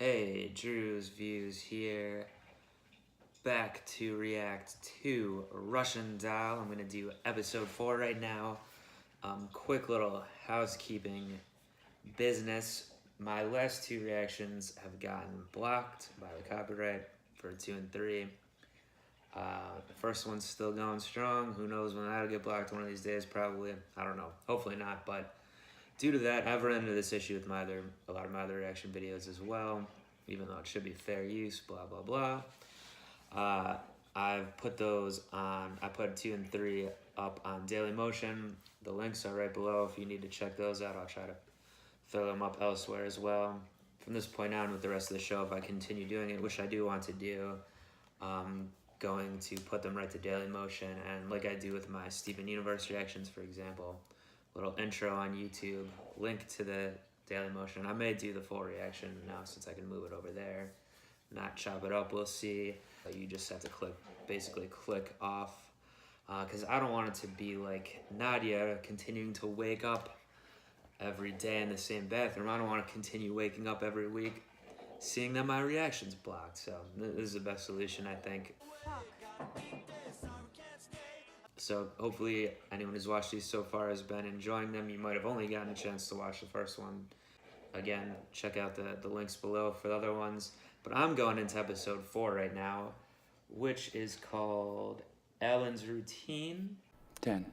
Hey, Drewz Viewz here, back to react to Russian Doll. I'm gonna do episode 4 right now. Quick little housekeeping business. My last two reactions have gotten blocked by the copyright for 2 and 3. The first one's still going strong. Who knows when that'll get blocked one of these days, probably. I don't know. Hopefully not, but due to that, I've run into this issue with a lot of my other reaction videos as well, even though it should be fair use, blah, blah, blah. I've put those on, I put 2 and 3 up on Daily Motion. The links are right below if you need to check those out. I'll try to throw them up elsewhere as well. From this point on with the rest of the show, if I continue doing it, which I do want to do, I'm going to put them right to Daily Motion, and like I do with my Steven Universe reactions, for example, little intro on YouTube, link to the Daily Motion. I may do the full reaction now since I can move it over there, not chop it up, we'll see. You just have to basically click off, because I don't want it to be like Nadia continuing to wake up every day in the same bathroom. I don't want to continue waking up every week seeing that my reaction's blocked. So this is the best solution, I think. So hopefully anyone who's watched these so far has been enjoying them. You might have only gotten a chance to watch the first one. Again, check out the links below for the other ones. But I'm going into episode 4 right now, which is called Alan's Routine. 10.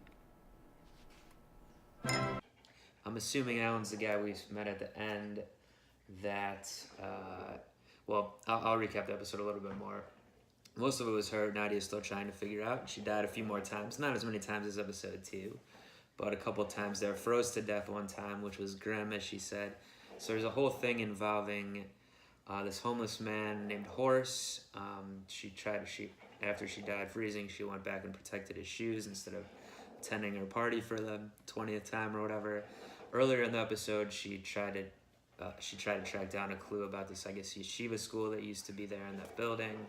I'm assuming Alan's the guy we met at the end that, well, I'll recap the episode a little bit more. Most of it was her, Nadia's still trying to figure out. She died a few more times, not as many times as episode 2, but a couple times there. Froze to death one time, which was grim, as she said. So there's a whole thing involving this homeless man named Horse. After she died freezing, she went back and protected his shoes instead of attending her party for the 20th time or whatever. Earlier in the episode, she tried to track down a clue about this, I guess, yeshiva school that used to be there in that building.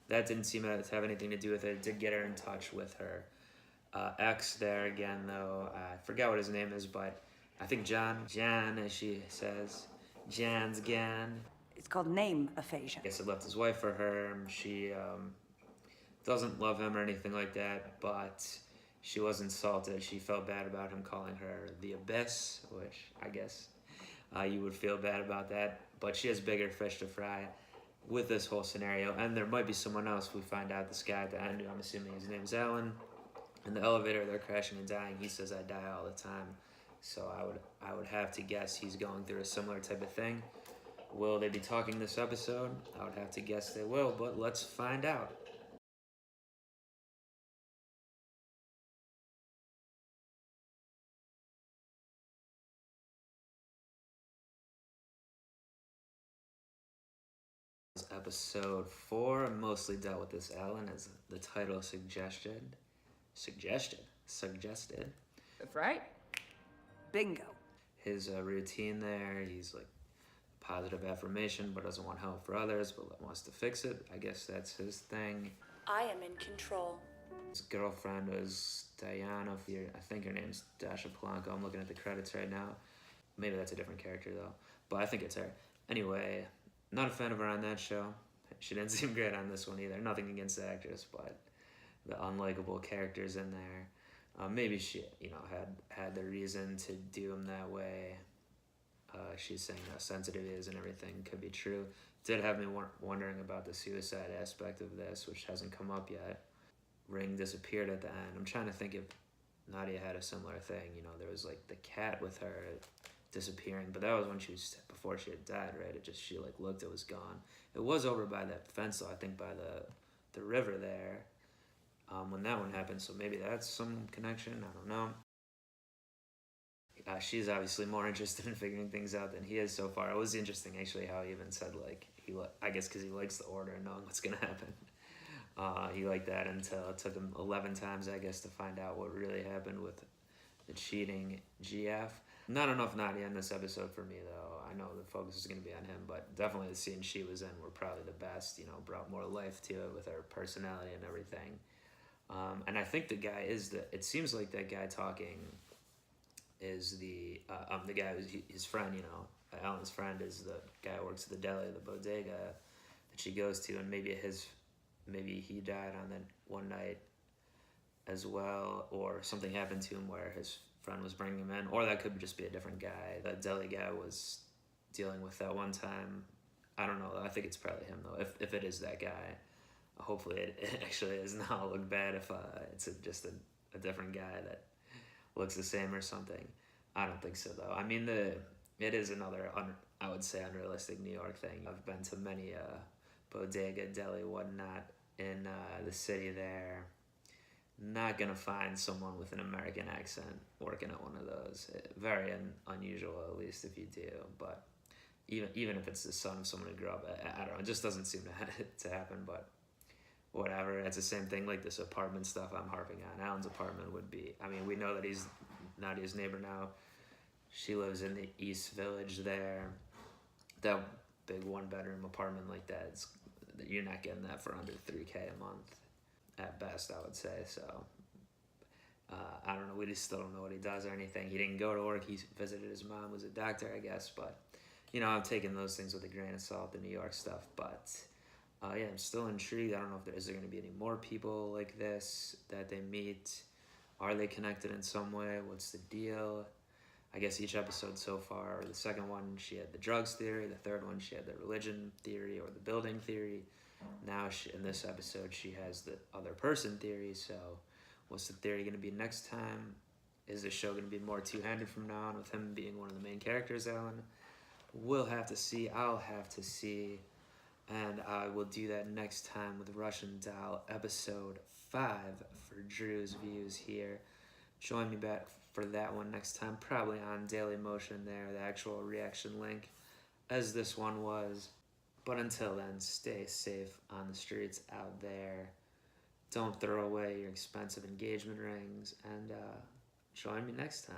That didn't seem to have anything to do with it. It did get her in touch with her ex there again, though. I forgot what his name is, but I think John, as she says, John's gone. It's called name aphasia. I guess he left his wife for her. She doesn't love him or anything like that, but she was insulted. She felt bad about him calling her the Abyss, which I guess you would feel bad about that. But she has bigger fish to fry with this whole scenario, and there might be someone else. We find out this guy at the end, I'm assuming his name's Alan. In the elevator, they're crashing and dying. He says, I die all the time. So I would have to guess he's going through a similar type of thing. Will they be talking this episode? I would have to guess they will, but let's find out. Episode 4 mostly dealt with this Alan, as the title suggested. That's right. Bingo. His routine there, he's like positive affirmation, but doesn't want help for others, but wants to fix it. I guess that's his thing. I am in control. His girlfriend was Diana. I think her name's Dasha Polanco. I'm looking at the credits right now. Maybe that's a different character though, but I think it's her. Anyway, not a fan of her on that show. She didn't seem great on this one either. Nothing against the actress, but the unlikable characters in there. Maybe she, had the reason to do him that way. She's saying how sensitive he is and everything could be true. Did have me wondering about the suicide aspect of this, which hasn't come up yet. Ring disappeared at the end. I'm trying to think if Nadia had a similar thing. There was like the cat with her disappearing, but that was when before she had died, right? She looked, it was gone. It was over by that fence though, I think by the river there, when that one happened, so maybe that's some connection, I don't know. She's obviously more interested in figuring things out than he is so far. It was interesting actually how he even said I guess because he likes the order and knowing what's gonna happen. He liked that until it took him 11 times, I guess, to find out what really happened with the cheating GF. Not enough Nadia in this episode for me, though. I know the focus is going to be on him, but definitely the scenes she was in were probably the best, brought more life to it with her personality and everything. And I think the guy it seems like that guy talking is the guy who's his friend, you know. Alan's friend is the guy who works at the deli, the bodega that she goes to, and maybe he died on that one night as well, or something happened to him where his friend was bringing him in, or that could just be a different guy. The deli guy was dealing with that one time. I don't know. I think it's probably him though. If it is that guy, hopefully it actually is not look bad if it's just a different guy that looks the same or something. I don't think so though. I mean it is another I would say unrealistic New York thing. I've been to many bodega, deli, whatnot in the city there. Not gonna find someone with an American accent working at one of those. Very unusual, at least if you do. But even if it's the son of someone who grew up, I don't know. It just doesn't seem to happen. But whatever. It's the same thing like this apartment stuff I'm harping on. Alan's apartment would be. I mean, we know that he's Nadia's neighbor now. She lives in the East Village there. That big 1-bedroom apartment like that, you're not getting that for under $3K a month at best, I would say. So I don't know. We just still don't know what he does or anything. He didn't go to work. He visited his mom, who's a doctor, I guess. But you know, I'm taking those things with a grain of salt, the New York stuff. But yeah, I'm still intrigued. I don't know if is there going to be any more people like this that they meet. Are they connected in some way? What's the deal? I guess each episode so far, the second one, she had the drugs theory. The third one, she had the religion theory or the building theory. Now, in this episode, she has the other person theory. So what's the theory going to be next time? Is the show going to be more two-handed from now on with him being one of the main characters, Alan? We'll have to see. I'll have to see. And I will do that next time with Russian Doll, episode 5 for Drewz Viewz here. Join me back for that one next time, probably on Daily Motion there, the actual reaction link, as this one was. But until then, stay safe on the streets out there. Don't throw away your expensive engagement rings, and join me next time.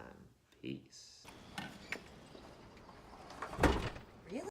Peace.